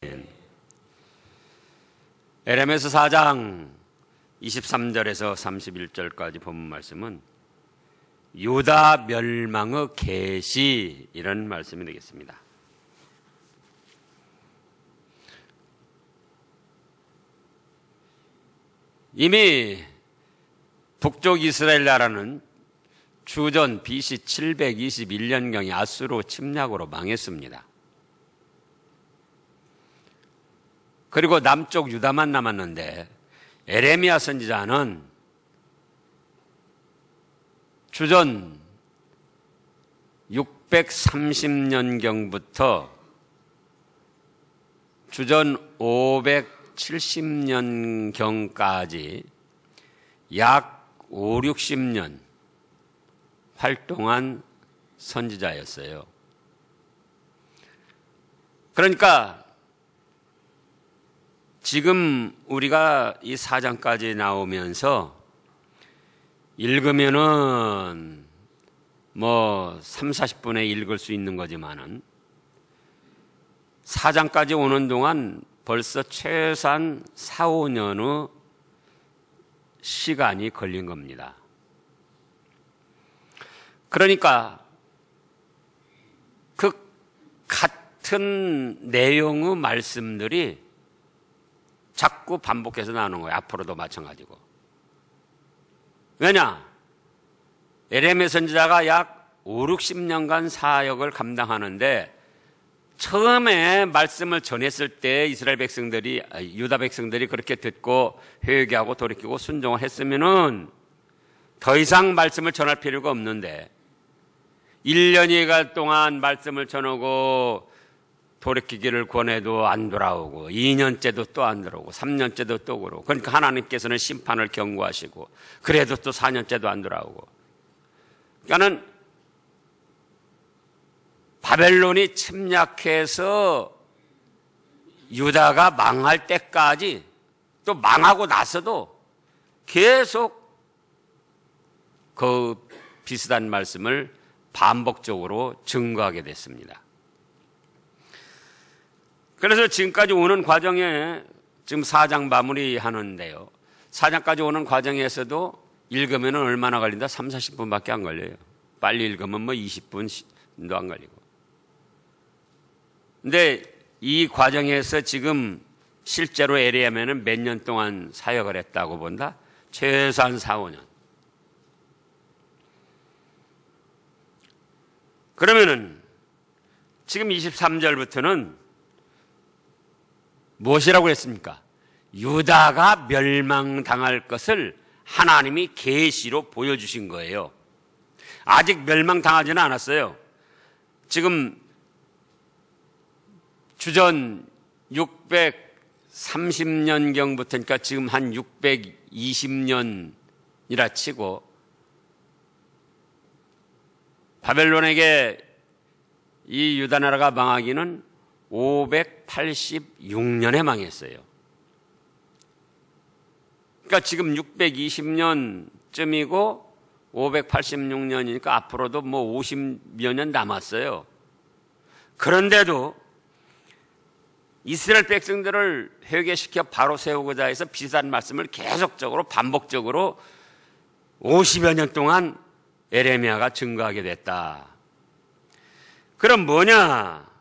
에레미야 4장 23절에서 31절까지 본문 말씀은 유다 멸망의 계시, 이런 말씀이 되겠습니다. 이미 북쪽 이스라엘 나라는 주전 BC 721년경에 아수르 침략으로 망했습니다. 그리고 남쪽 유다만 남았는데 에레미야 선지자는 주전 630년경부터 주전 570년경까지 약 5, 60년 활동한 선지자였어요. 그러니까 지금 우리가 이 4장까지 나오면서 읽으면은 30-40분에 읽을 수 있는 거지만은 4장까지 오는 동안 벌써 최소한 4, 5년의 시간이 걸린 겁니다. 그러니까 그 같은 내용의 말씀들이 자꾸 반복해서 나오는 거예요. 앞으로도 마찬가지고. 왜냐? 에레미야 선지자가 약 5, 60년간 사역을 감당하는데 처음에 말씀을 전했을 때 이스라엘 백성들이, 유다 백성들이 그렇게 듣고 회개하고 돌이키고 순종을 했으면은 더 이상 말씀을 전할 필요가 없는데 1년여간 동안 말씀을 전하고 돌이키기를 권해도 안 돌아오고 2년째도 또 안 돌아오고 3년째도 또 그러고, 그러니까 하나님께서는 심판을 경고하시고 그래도 또 4년째도 안 돌아오고, 그러니까는 바벨론이 침략해서 유다가 망할 때까지, 또 망하고 나서도 계속 그 비슷한 말씀을 반복적으로 증거하게 됐습니다. 그래서 지금까지 오는 과정에 지금 4장 마무리하는데요. 4장까지 오는 과정에서도 읽으면 얼마나 걸린다? 30-40분밖에 안 걸려요. 빨리 읽으면 20분도 안 걸리고. 근데 이 과정에서 지금 실제로 에레미야는 몇 년 동안 사역을 했다고 본다? 최소한 4, 5년. 그러면은 지금 23절부터는 무엇이라고 했습니까? 유다가 멸망당할 것을 하나님이 계시로 보여주신 거예요. 아직 멸망당하지는 않았어요. 지금 주전 630년경부터, 그러니까 지금 한 620년이라 치고 바벨론에게 이 유다 나라가 망하기는 586년에 망했어요. 그러니까 지금 620년쯤이고 586년이니까 앞으로도 50여 년 남았어요. 그런데도 이스라엘 백성들을 회개시켜 바로 세우고자 해서 비슷한 말씀을 계속적으로 반복적으로 50여 년 동안 에레미야가 증거하게 됐다. 그럼 뭐냐?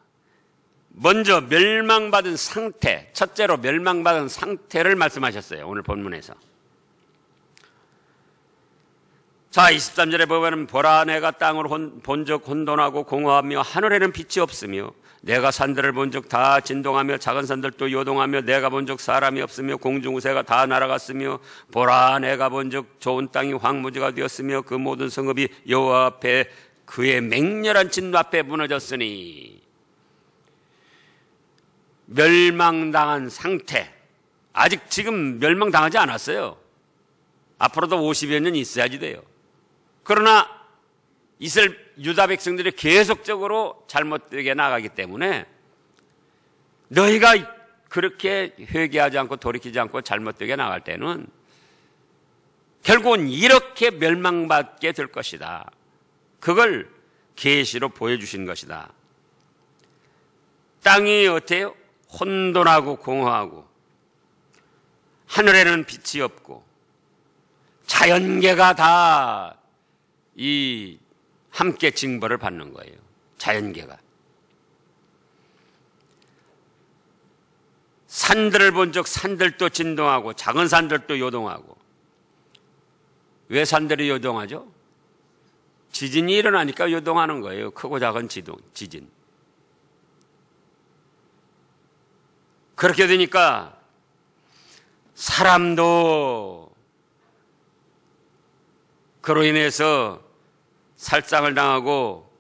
먼저 멸망받은 상태, 첫째로 멸망받은 상태를 말씀하셨어요. 오늘 본문에서. 자, 23절에 보면 보라, 내가 땅을 본적 혼돈하고 공허하며 하늘에는 빛이 없으며 내가 산들을 본적 다 진동하며 작은 산들도 요동하며 내가 본적 사람이 없으며 공중우새가 다 날아갔으며 보라, 내가 본적 좋은 땅이 황무지가 되었으며 그 모든 성읍이 여호와 앞에 그의 맹렬한 진노 앞에 무너졌으니. 멸망당한 상태, 아직 지금 멸망당하지 않았어요. 앞으로도 50여 년 있어야지 돼요. 그러나 이스라엘 유다 백성들이 계속적으로 잘못되게 나가기 때문에 너희가 그렇게 회개하지 않고 돌이키지 않고 잘못되게 나갈 때는 결국은 이렇게 멸망받게 될 것이다. 그걸 계시로 보여주신 것이다. 땅이 어때요? 혼돈하고 공허하고 하늘에는 빛이 없고 자연계가 다 이 함께 징벌을 받는 거예요. 자연계가. 산들을 본즉 산들도 진동하고 작은 산들도 요동하고. 왜 산들이 요동하죠? 지진이 일어나니까 요동하는 거예요. 크고 작은 지진. 그렇게 되니까 사람도 그로 인해서 살상을 당하고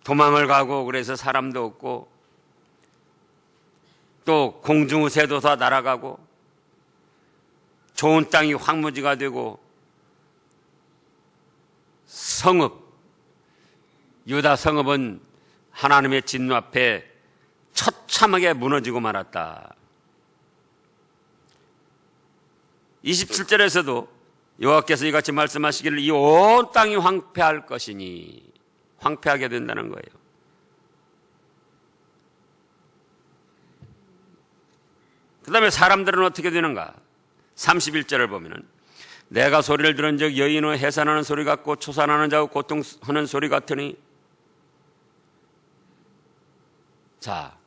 도망을 가고 그래서 사람도 없고 또 공중우새도 다 날아가고 좋은 땅이 황무지가 되고 성읍, 유다 성읍은 하나님의 진노 앞에 처참하게 무너지고 말았다. 27절에서도 여호와께서 이같이 말씀하시기를 이 온 땅이 황폐할 것이니 황폐하게 된다는 거예요. 그 다음에 사람들은 어떻게 되는가? 31절을 보면은 내가 소리를 들은 적 여인의 해산하는 소리 같고 초산하는 자고 고통하는 소리 같으니. 자,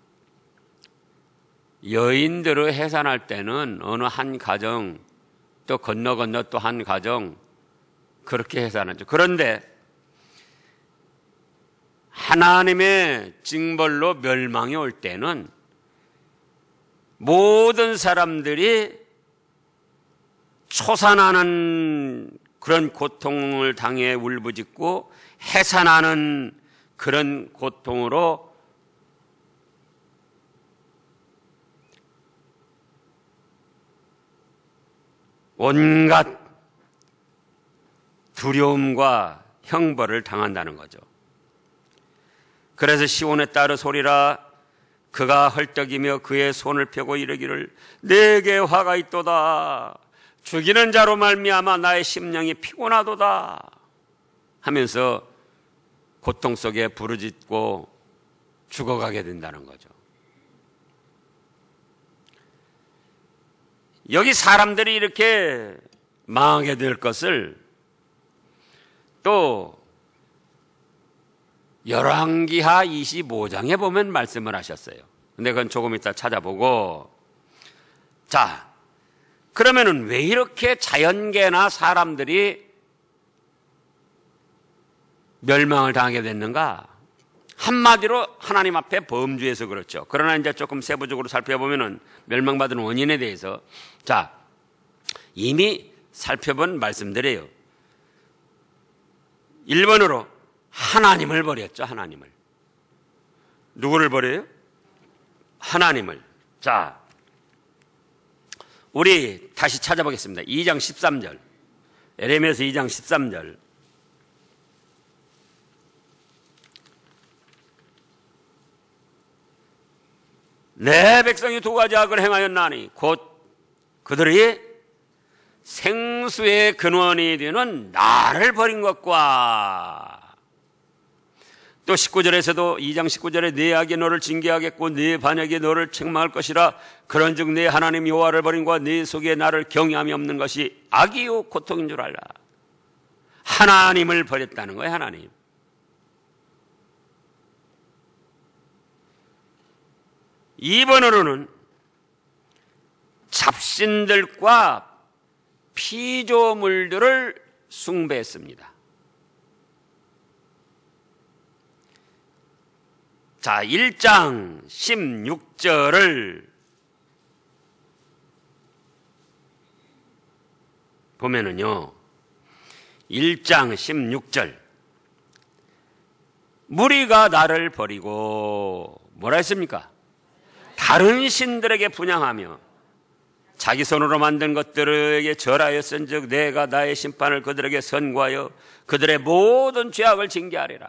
여인들을 해산할 때는 어느 한 가정 또 건너 또 한 가정 그렇게 해산하죠. 그런데 하나님의 징벌로 멸망이 올 때는 모든 사람들이 초산하는 그런 고통을 당해 울부짖고 해산하는 그런 고통으로 온갖 두려움과 형벌을 당한다는 거죠. 그래서 시온에 따르 소리라 그가 헐떡이며 그의 손을 펴고 이르기를 내게 화가 있도다. 죽이는 자로 말미암아 나의 심령이 피곤하도다 하면서 고통 속에 부르짖고 죽어가게 된다는 거죠. 여기 사람들이 이렇게 망하게 될 것을 또 열왕기하 25장에 보면 말씀을 하셨어요. 근데 그건 조금 이따 찾아보고. 자, 그러면은 왜 이렇게 자연계나 사람들이 멸망을 당하게 됐는가? 한마디로 하나님 앞에 범죄해서 그렇죠. 그러나 이제 조금 세부적으로 살펴보면은 멸망받은 원인에 대해서 자, 이미 살펴본 말씀드려요. 1번으로 하나님을 버렸죠. 하나님을. 누구를 버려요? 하나님을. 자, 우리 다시 찾아보겠습니다. 2장 13절. 에레미야서 2장 13절. 내 백성이 두 가지 악을 행하였나니 곧 그들이 생수의 근원이 되는 나를 버린 것과 또 19절에서도 2장 19절에 내 악이 너를 징계하겠고 내 반역이 너를 책망할 것이라 그런즉 내 하나님 여호와를 버린과 내 속에 나를 경외함이 없는 것이 악이요 고통인 줄 알라. 하나님을 버렸다는 거예요. 하나님. 이번으로는 잡신들과 피조물들을 숭배했습니다. 자, 1장 16절을 보면은요, 1장 16절. 무리가 나를 버리고 뭐라 했습니까? 다른 신들에게 분향하며 자기 손으로 만든 것들에게 절하였은즉 내가 나의 심판을 그들에게 선고하여 그들의 모든 죄악을 징계하리라.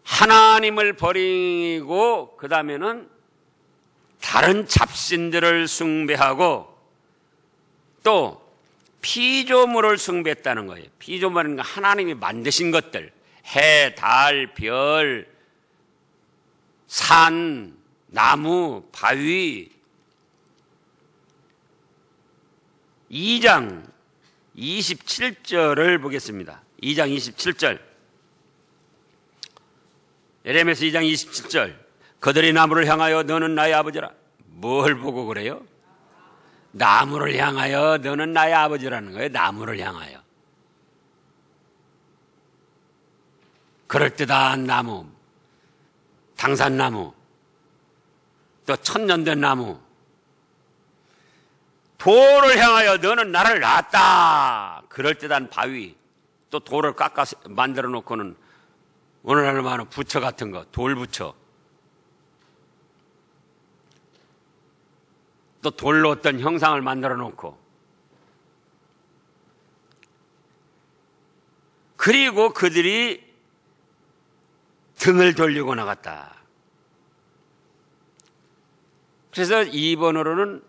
하나님을 버리고 그 다음에는 다른 잡신들을 숭배하고 또 피조물을 숭배했다는 거예요. 피조물은 하나님이 만드신 것들, 해, 달, 별, 산, 나무, 바위. 2장 27절을 보겠습니다. 2장 27절. 예레미야서 2장 27절. 그들이 나무를 향하여 너는 나의 아버지라. 뭘 보고 그래요? 나무를 향하여 너는 나의 아버지라는 거예요. 나무를 향하여. 그럴듯한 나무, 당산나무, 또 천년된 나무. 돌을 향하여 너는 나를 낳았다. 그럴듯한 바위. 또 돌을 깎아 만들어 놓고는 오늘날 말하는 부처 같은 거, 돌부처. 또 돌로 어떤 형상을 만들어 놓고. 그리고 그들이 등을 돌리고 나갔다. 그래서 2번으로는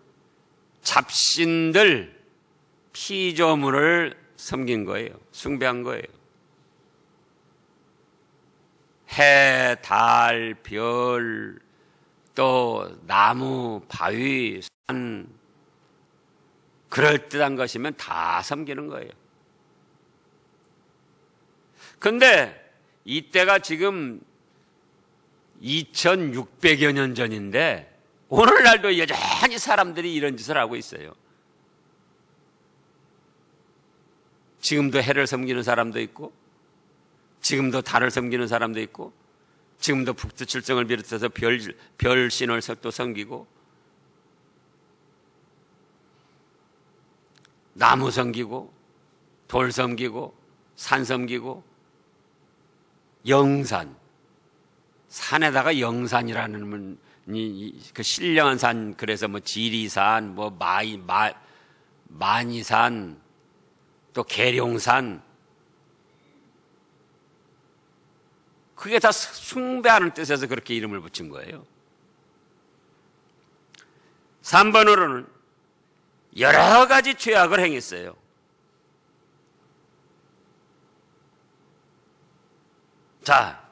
잡신들, 피조물을 섬긴 거예요. 숭배한 거예요. 해, 달, 별, 또 나무, 바위, 산, 그럴듯한 것이면 다 섬기는 거예요. 그런데 이때가 지금 2600여 년 전인데 오늘날도 여전히 사람들이 이런 짓을 하고 있어요. 지금도 해를 섬기는 사람도 있고, 지금도 달을 섬기는 사람도 있고, 지금도 북두칠성을 비롯해서 별 신을 또 섬기고, 나무 섬기고, 돌 섬기고, 산 섬기고, 영산, 산에다가 영산이라는 그 신령한 산, 그래서 뭐 지리산, 뭐 만이산, 또 계룡산, 그게 다 숭배하는 뜻에서 그렇게 이름을 붙인 거예요. 3번으로는 여러 가지 죄악을 행했어요. 자,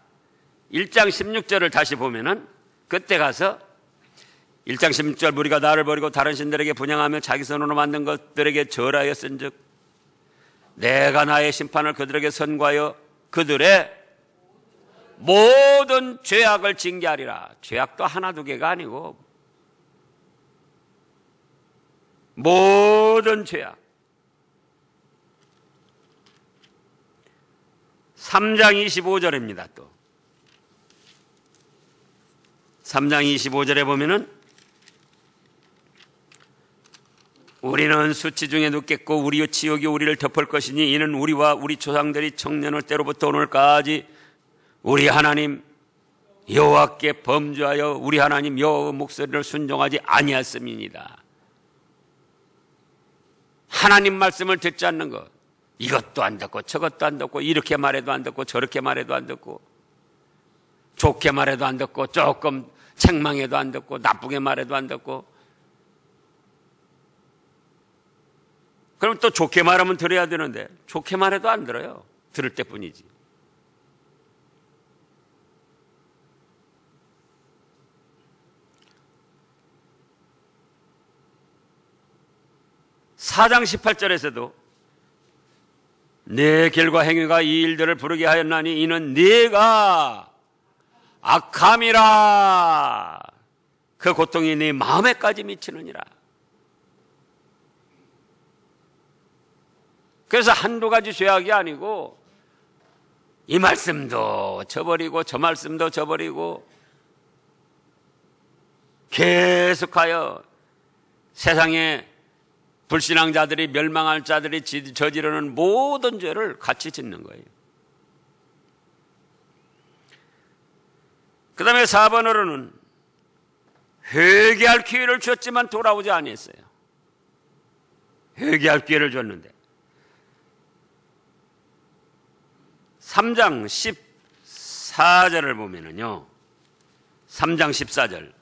1장 16절을 다시 보면은 그때 가서 1장 16절 무리가 나를 버리고 다른 신들에게 분향하며 자기 손으로 만든 것들에게 절하였은즉 내가 나의 심판을 그들에게 선고하여 그들의 모든 죄악을 징계하리라. 죄악도 하나 두 개가 아니고 모든 죄악. 3장 25절입니다. 또 3장 25절에 보면은 우리는 수치 중에 눕겠고 우리의 지옥이 우리를 덮을 것이니 이는 우리와 우리 조상들이 청년을 때로부터 오늘까지 우리 하나님 여호와께 범죄하여 우리 하나님 여호와의 목소리를 순종하지 아니하였음이니이다. 하나님 말씀을 듣지 않는 것, 이것도 안 듣고 저것도 안 듣고 이렇게 말해도 안 듣고 저렇게 말해도 안 듣고 좋게 말해도 안 듣고 조금 책망해도 안 듣고 나쁘게 말해도 안 듣고, 그럼 또 좋게 말하면 들어야 되는데 좋게 말해도 안 들어요. 들을 때뿐이지. (4장 18절에서도) 내 결과 행위가 이 일들을 부르게 하였나니 이는 네가 악함이라. 그 고통이 네 마음에까지 미치느니라. 그래서 한두 가지 죄악이 아니고 이 말씀도 저버리고 저 말씀도 저버리고 계속하여 세상에 불신앙자들이 멸망할 자들이 저지르는 모든 죄를 같이 짓는 거예요. 그 다음에 4번으로는 회개할 기회를 줬지만 돌아오지 아니했어요. 회개할 기회를 줬는데 3장 14절을 보면은요, 3장 14절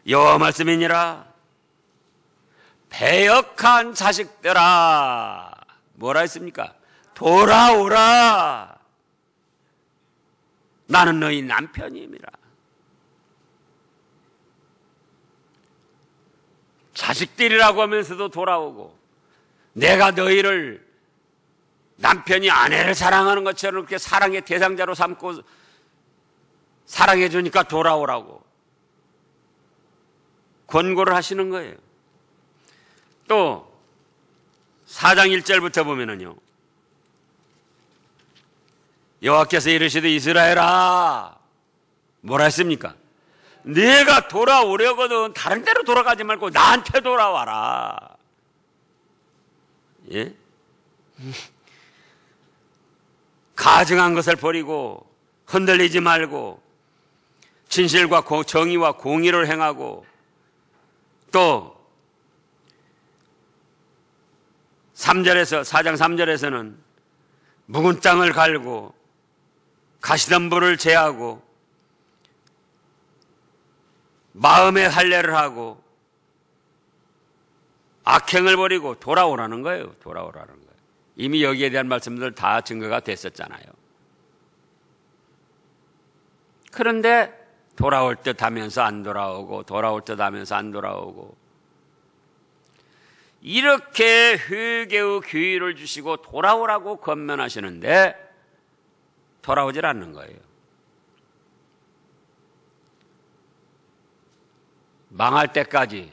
여호와 말씀이니라 배역한 자식들아, 뭐라 했습니까? 돌아오라. 나는 너희 남편임이라. 자식들이라고 하면서도 돌아오고, 내가 너희를 남편이 아내를 사랑하는 것처럼 그렇게 사랑의 대상자로 삼고 사랑해 주니까 돌아오라고 권고를 하시는 거예요. 또 4장 1절부터 보면은요, 여호와께서 이르시되 이스라엘아, 뭐라 했습니까? 네가 돌아오려거든 다른 데로 돌아가지 말고 나한테 돌아와라. 예? 가증한 것을 버리고 흔들리지 말고 진실과 정의와 공의를 행하고, 또 4장 3절에서는 묵은 땅을 갈고 가시덤불을 제하고 마음의 할례를 하고 악행을 버리고 돌아오라는 거예요. 돌아오라는 거예요. 이미 여기에 대한 말씀들 다 증거가 됐었잖아요. 그런데 돌아올 듯 하면서 안 돌아오고, 돌아올 듯 하면서 안 돌아오고, 이렇게 회개의 기회를 주시고 돌아오라고 권면하시는데 돌아오질 않는 거예요. 망할 때까지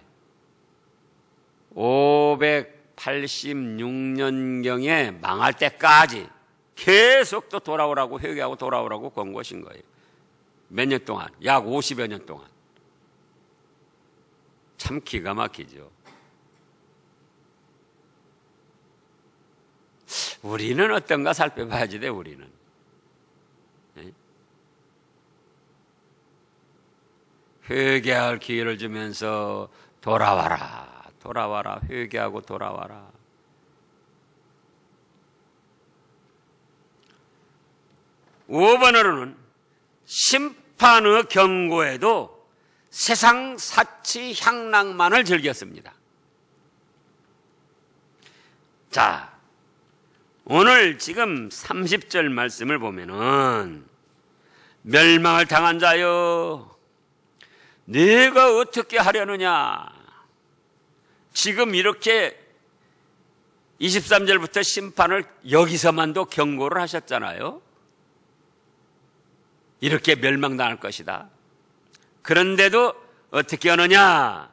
586년경에 망할 때까지 계속 또 돌아오라고, 회개하고 돌아오라고 권고하신 거예요. 몇 년 동안? 약 50여 년 동안. 참 기가 막히죠. 우리는 어떤가 살펴봐야지 돼, 우리는. 네? 회개할 기회를 주면서 돌아와라, 돌아와라, 회개하고 돌아와라. 오번으로는 심판의 경고에도 세상 사치 향락만을 즐겼습니다. 자, 오늘 지금 30절 말씀을 보면은, 멸망을 당한 자여 네가 어떻게 하려느냐. 지금 이렇게 23절부터 심판을 여기서만도 경고를 하셨잖아요. 이렇게 멸망당할 것이다. 그런데도 어떻게 하느냐.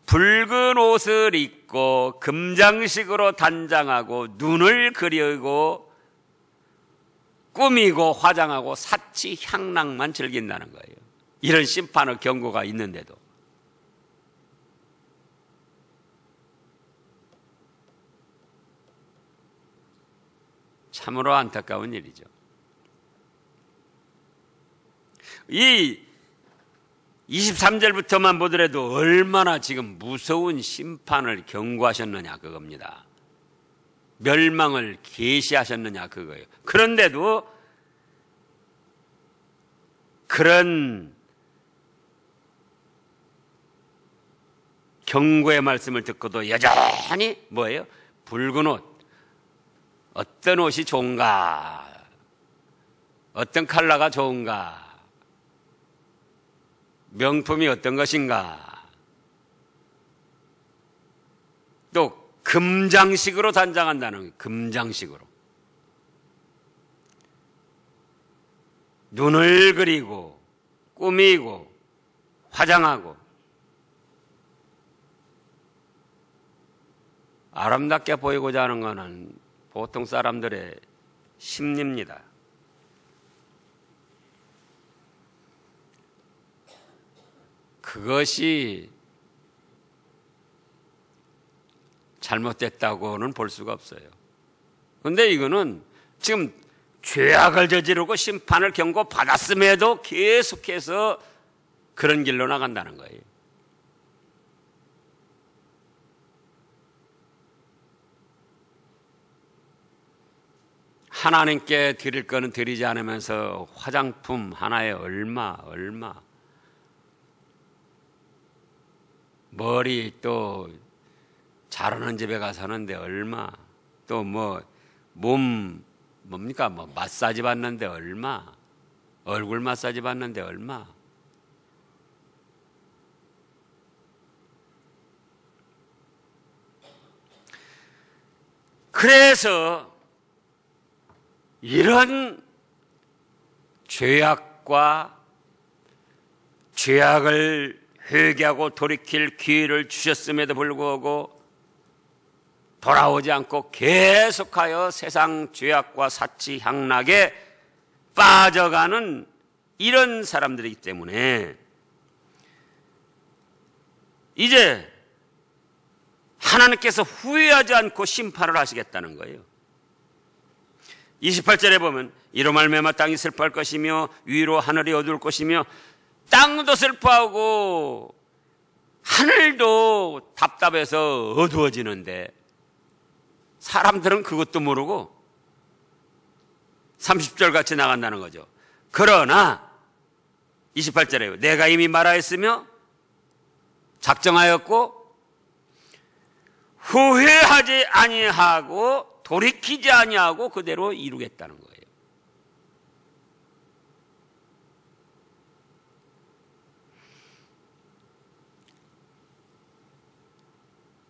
붉은 옷을 입고 금장식으로 단장하고 눈을 그리고 꾸미고 화장하고 사치 향락만 즐긴다는 거예요. 이런 심판의 경고가 있는데도. 참으로 안타까운 일이죠. 이 23절부터만 보더라도 얼마나 지금 무서운 심판을 경고하셨느냐 그겁니다. 멸망을 계시하셨느냐 그거예요. 그런데도 그런 경고의 말씀을 듣고도 여전히 뭐예요? 붉은 옷. 어떤 옷이 좋은가? 어떤 컬러가 좋은가? 명품이 어떤 것인가? 또 금장식으로 단장한다는 거예요. 금장식으로. 눈을 그리고 꾸미고 화장하고 아름답게 보이고자 하는 것은 보통 사람들의 심리입니다. 그것이 잘못됐다고는 볼 수가 없어요. 그런데 이거는 지금 죄악을 저지르고 심판을 경고받았음에도 계속해서 그런 길로 나간다는 거예요. 하나님께 드릴 거는 드리지 않으면서 화장품 하나에 얼마 머리 또 잘하는 집에 가서 하는데 얼마, 또 뭐 몸 뭡니까? 뭐 마사지 받는데 얼마? 얼굴 마사지 받는데 얼마? 그래서 이런 죄악과 죄악을 회개하고 돌이킬 기회를 주셨음에도 불구하고 돌아오지 않고 계속하여 세상 죄악과 사치 향락에 빠져가는 이런 사람들이기 때문에 이제 하나님께서 후회하지 않고 심판을 하시겠다는 거예요. 28절에 보면 이로 말미암아 땅이 슬퍼할 것이며 위로 하늘이 어두울 것이며 땅도 슬퍼하고 하늘도 답답해서 어두워지는데 사람들은 그것도 모르고 30절 같이 나간다는 거죠. 그러나 28절에 내가 이미 말하였으며 작정하였고 후회하지 아니하고 돌이키지 아니하고 그대로 이루겠다는 거예요.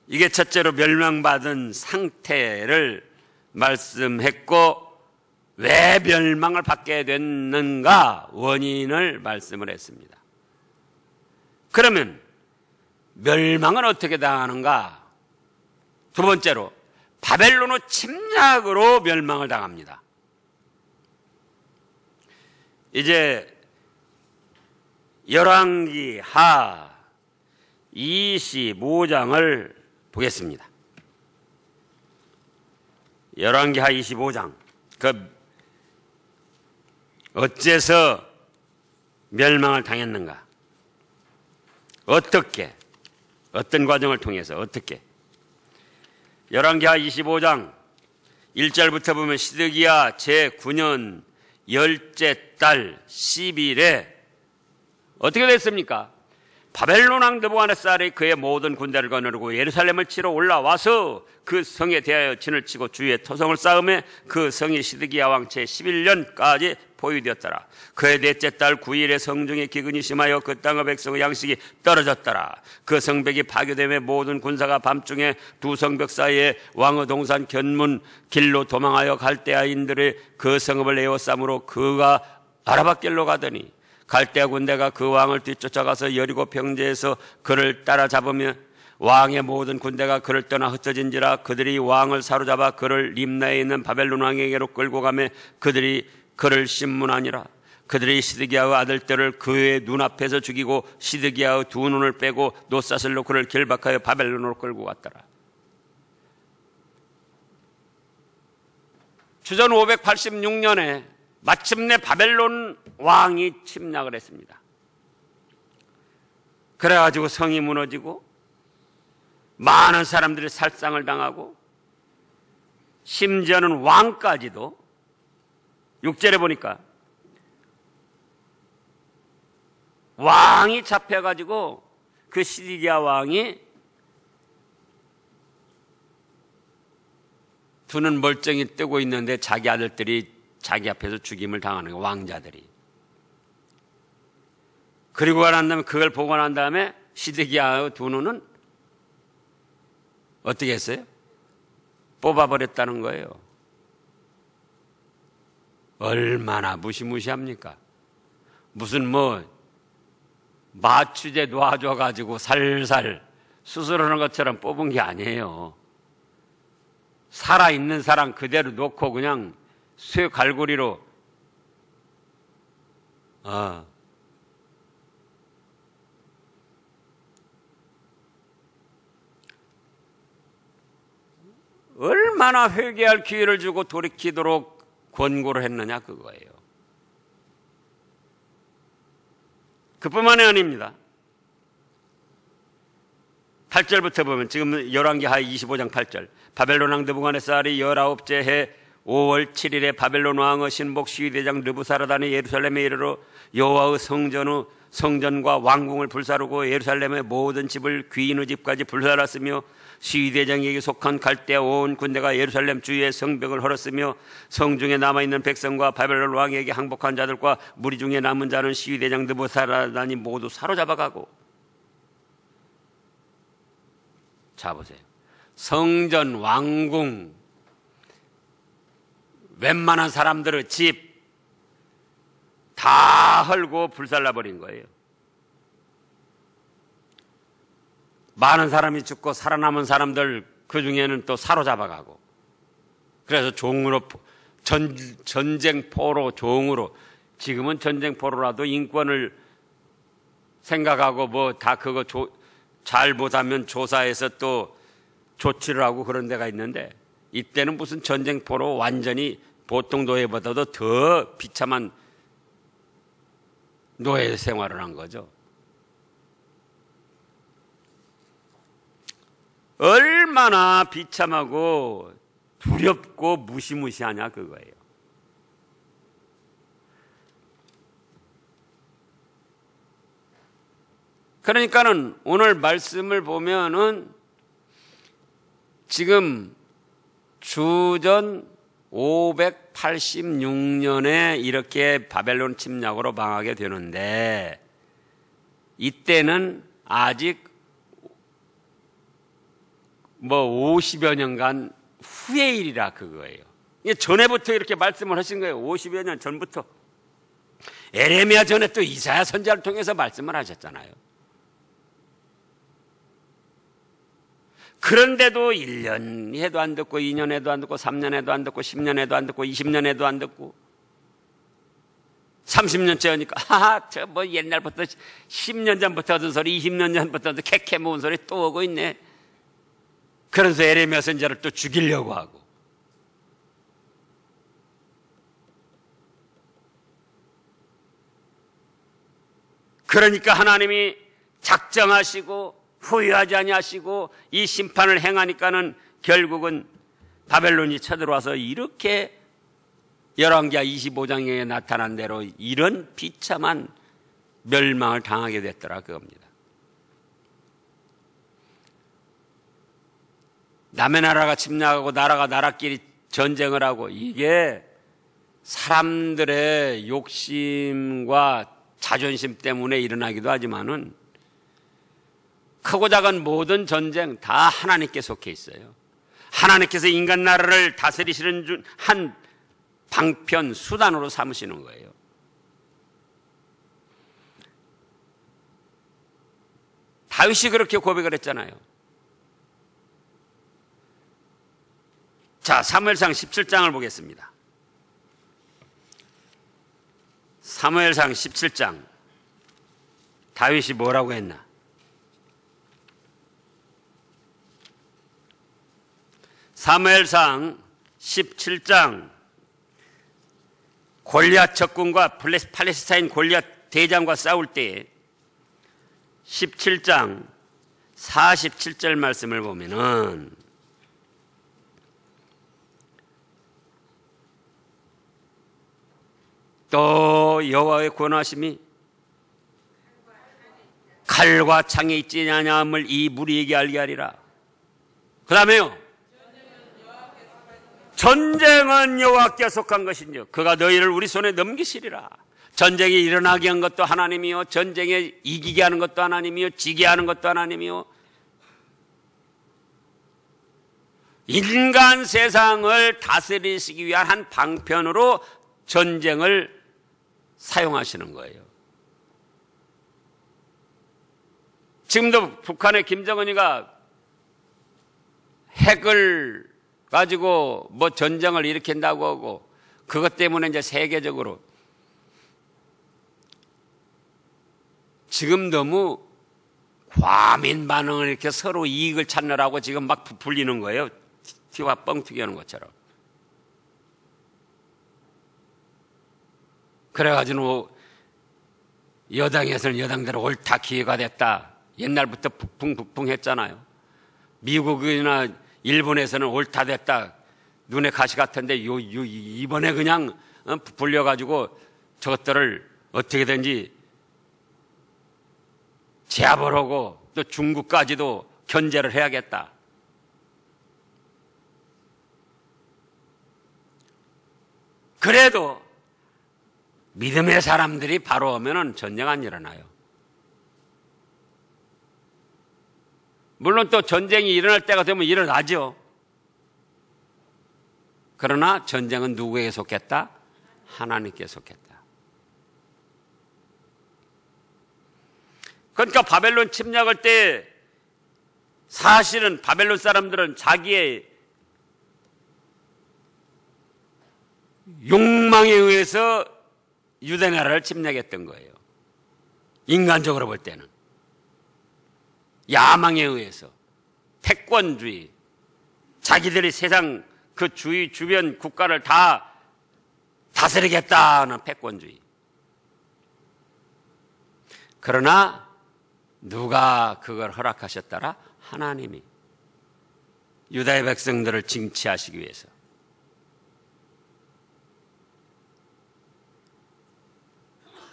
이게 첫째로 멸망받은 상태를 말씀했고 왜 멸망을 받게 됐는가 원인을 말씀을 했습니다. 그러면 멸망은 어떻게 당하는가? 두 번째로 바벨론의 침략으로 멸망을 당합니다. 이제 열왕기 하 25장을 보겠습니다. 열왕기 하 25장. 어째서 멸망을 당했는가? 어떻게? 어떤 과정을 통해서 어떻게? 열왕기하 25장 1절부터 보면 시드기야 제9년 10째 달 10일에 어떻게 됐습니까? 바벨론 왕 느부갓네살이 그의 모든 군대를 거느리고 예루살렘을 치러 올라와서 그 성에 대하여 진을 치고 주위에 토성을 쌓음에 그 성이 시드기야 왕 제11년까지 포위되었더라. 그의 넷째 달 9일에 성중에 기근이 심하여 그 땅의 백성의 양식이 떨어졌더라. 그 성벽이 파괴되며 모든 군사가 밤중에 두 성벽 사이에 왕의 동산 견문 길로 도망하여 갈대아인들의 그 성읍을 에워싸므로 그가 아라밧길로 가더니 갈대아 군대가 그 왕을 뒤쫓아가서 여리고 평지에서 그를 따라잡으며 왕의 모든 군대가 그를 떠나 흩어진지라. 그들이 왕을 사로잡아 그를 림나에 있는 바벨론 왕에게로 끌고 가며 그들이 그를 심문하니라. 그들이 시드기야의 아들들을 그의 눈앞에서 죽이고 시드기야의 두 눈을 빼고 노사슬로 그를 결박하여 바벨론으로 끌고 갔더라. 주전 586년에 마침내 바벨론 왕이 침략을 했습니다. 그래가지고 성이 무너지고 많은 사람들이 살상을 당하고 심지어는 왕까지도 6절에 보니까 왕이 잡혀가지고 그 시드기야 왕이 두 눈 멀쩡히 뜨고 있는데 자기 아들들이 자기 앞에서 죽임을 당하는 거예요. 왕자들이. 그리고 난 다음에 그걸 보고 난 다음에 시드기야의 두 눈은 어떻게 했어요? 뽑아버렸다는 거예요. 얼마나 무시무시합니까? 무슨 마취제 놔줘가지고 살살 수술하는 것처럼 뽑은 게 아니에요. 살아있는 사람 그대로 놓고 그냥 쇠 갈고리로 얼마나 회개할 기회를 주고 돌이키도록 권고를 했느냐 그거예요. 그뿐만이 아닙니다. 8절부터 보면 지금 열왕기하 25장 8절 바벨론 왕 느부갓네살이 19째 해 5월 7일에 바벨론 왕의 신복 시위대장 느부사라단이 예루살렘에 이르러 여호와의 성전과 왕궁을 불사르고 예루살렘의 모든 집을 귀인의 집까지 불살랐으며 시위대장에게 속한 갈대아 온 군대가 예루살렘 주위에 성벽을 헐었으며 성중에 남아있는 백성과 바벨론 왕에게 항복한 자들과 무리 중에 남은 자는 시위대장 느부사라다니 모두 사로잡아가고. 자 보세요. 성전, 왕궁, 웬만한 사람들의 집 다 헐고 불살라버린 거예요. 많은 사람이 죽고 살아남은 사람들 그 중에는 또 사로잡아가고. 그래서 종으로 전쟁포로 종으로, 지금은 전쟁포로라도 인권을 생각하고 뭐 다 그거 잘 못하면 조사해서 또 조치를 하고 그런 데가 있는데, 이때는 무슨 전쟁포로 완전히 보통 노예보다도 더 비참한 노예 생활을 한 거죠. 얼마나 비참하고 두렵고 무시무시하냐 그거예요. 그러니까는 오늘 말씀을 보면은 지금 주전 586년에 이렇게 바벨론 침략으로 망하게 되는데, 이때는 아직 뭐 50여 년간 후의 일이라 그거예요. 전에부터 이렇게 말씀을 하신 거예요. 50여 년 전부터. 에레미야 전에 또 이사야 선지자를 통해서 말씀을 하셨잖아요. 그런데도 1년 해도 안 듣고 2년 해도 안 듣고 3년 해도 안 듣고 10년 해도 안 듣고 20년 해도 안 듣고 30년째 하니까 하하 저 뭐 옛날부터 10년 전부터 하던 소리 20년 전부터 하던 캐캐 모은 소리 또 오고 있네. 그래서 에레미야 선지자를 또 죽이려고 하고. 그러니까 하나님이 작정하시고 후회하지 아니하시고 이 심판을 행하니까는 결국은 바벨론이 쳐들어와서 이렇게 열왕기하 25장에 나타난 대로 이런 비참한 멸망을 당하게 됐더라 그겁니다. 남의 나라가 침략하고 나라가 나라끼리 전쟁을 하고, 이게 사람들의 욕심과 자존심 때문에 일어나기도 하지만은 크고 작은 모든 전쟁 다 하나님께 속해 있어요. 하나님께서 인간 나라를 다스리시는 한 방편, 수단으로 삼으시는 거예요. 다윗이 그렇게 고백을 했잖아요. 자, 사무엘상 17장을 보겠습니다. 사무엘상 17장. 다윗이 뭐라고 했나? 사무엘상 17장. 골리앗 적군과 팔레스타인 골리앗 대장과 싸울 때 17장 47절 말씀을 보면은 또 여호와의 권하심이 칼과 창에 있지 아니함을 이 무리에게 알게 하리라. 그 다음에요, 전쟁은 여호와께 속한 것이니요 그가 너희를 우리 손에 넘기시리라. 전쟁이 일어나게 한 것도 하나님이요, 전쟁에 이기게 하는 것도 하나님이요, 지게 하는 것도 하나님이요, 인간 세상을 다스리시기 위한 한 방편으로 전쟁을 사용하시는 거예요. 지금도 북한의 김정은이가 핵을 가지고 뭐 전쟁을 일으킨다고 하고, 그것 때문에 이제 세계적으로 지금 너무 과민 반응을 이렇게 서로 이익을 찾느라고 지금 막 부풀리는 거예요. 티와 뻥튀기 하는 것처럼. 그래가지고 여당에서는 여당대로 옳다, 기회가 됐다. 옛날부터 북풍 했잖아요. 미국이나 일본에서는 옳다 됐다. 눈에 가시 같은데 이번에 그냥 부풀려가지고 저것들을 어떻게든지 제압을 하고 또 중국까지도 견제를 해야겠다. 그래도 믿음의 사람들이 바로 오면은 전쟁 안 일어나요. 물론 또 전쟁이 일어날 때가 되면 일어나죠. 그러나 전쟁은 누구에게 속했다? 하나님께 속했다. 그러니까 바벨론 침략할 때 사실은 바벨론 사람들은 자기의 욕망에 의해서 유대 나라를 침략했던 거예요. 인간적으로 볼 때는. 야망에 의해서. 패권주의. 자기들이 세상 그 주변 국가를 다 다스리겠다는 패권주의. 그러나 누가 그걸 허락하셨더라? 하나님이. 유다의 백성들을 징치하시기 위해서.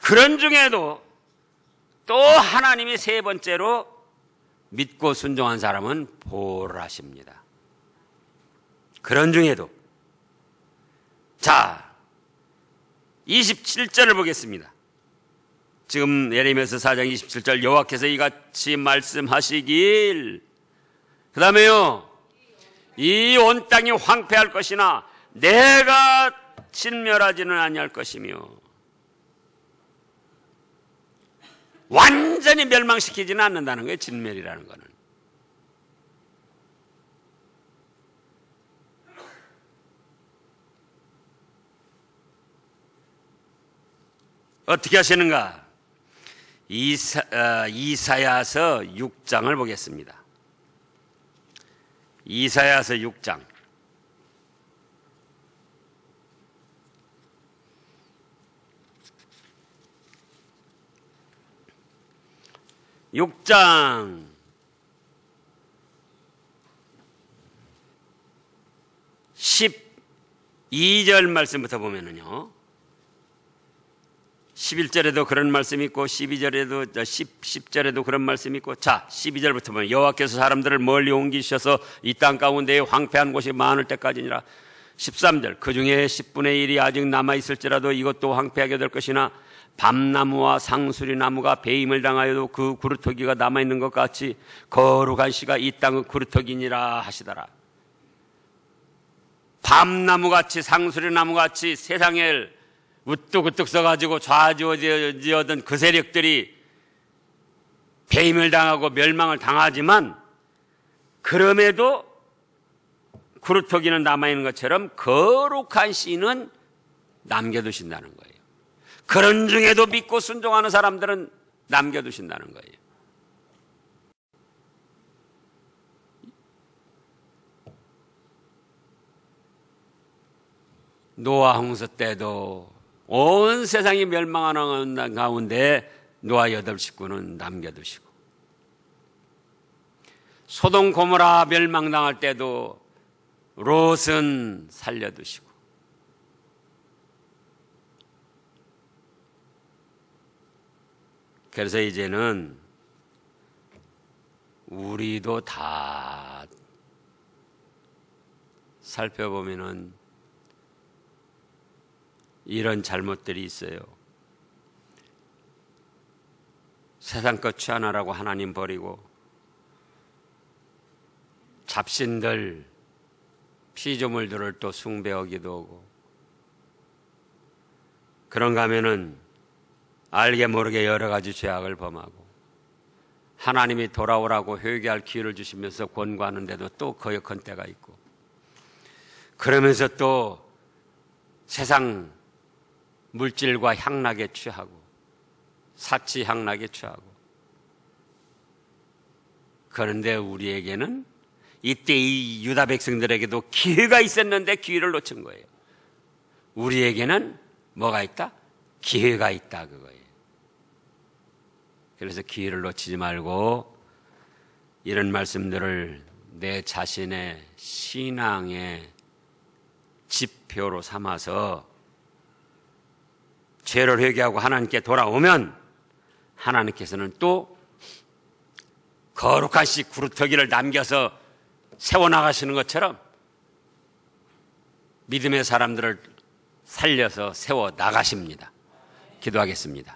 그런 중에도 또 하나님이 세 번째로 믿고 순종한 사람은 보호를 하십니다. 그런 중에도 자 27절을 보겠습니다. 지금 예레미야서 4장 27절 여호와께서 이같이 말씀하시길 그 다음에요 이 온 땅이 황폐할 것이나 내가 진멸하지는 아니할 것이며 완전히 멸망시키지는 않는다는 거예요. 진멸이라는 거는. 어떻게 하시는가? 이사야서 6장을 보겠습니다. 이사야서 6장. 6장 12절 말씀부터 보면은요 11절에도 그런 말씀이 있고 12절에도 10절에도 그런 말씀이 있고 자 12절부터 보면 여호와께서 사람들을 멀리 옮기셔서 이 땅 가운데에 황폐한 곳이 많을 때까지니라. 13절 그 중에 10분의 1이 아직 남아있을지라도 이것도 황폐하게 될 것이나 밤나무와 상수리 나무가 배임을 당하여도 그 구루터기가 남아있는 것 같이 거룩한 씨가 이 땅의 구루터기니라 하시더라. 밤나무같이 상수리 나무같이 세상에 우뚝우뚝 서가지고 좌지우지하던 그 세력들이 배임을 당하고 멸망을 당하지만 그럼에도 구루터기는 남아있는 것처럼 거룩한 씨는 남겨두신다는 거예요. 그런 중에도 믿고 순종하는 사람들은 남겨두신다는 거예요. 노아 홍수 때도 온 세상이 멸망하는 가운데 노아 8식구는 남겨두시고 소돔 고모라 멸망당할 때도 롯은 살려두시고 그래서 이제는 우리도 다 살펴보면은 이런 잘못들이 있어요. 세상 것 취하나라고 하나님 버리고 잡신들 피조물들을 또 숭배하기도 하고 그런가 하면은 알게 모르게 여러 가지 죄악을 범하고 하나님이 돌아오라고 회개할 기회를 주시면서 권고하는데도 또 거역한 때가 있고 그러면서 또 세상 물질과 향락에 취하고 사치 향락에 취하고 그런데 우리에게는 이때 이 유다 백성들에게도 기회가 있었는데 기회를 놓친 거예요. 우리에게는 뭐가 있다? 기회가 있다 그거예요. 그래서 기회를 놓치지 말고 이런 말씀들을 내 자신의 신앙의 지표로 삼아서 죄를 회개하고 하나님께 돌아오면 하나님께서는 또 거룩한 씨 구루터기를 남겨서 세워나가시는 것처럼 믿음의 사람들을 살려서 세워 나가십니다. 기도하겠습니다.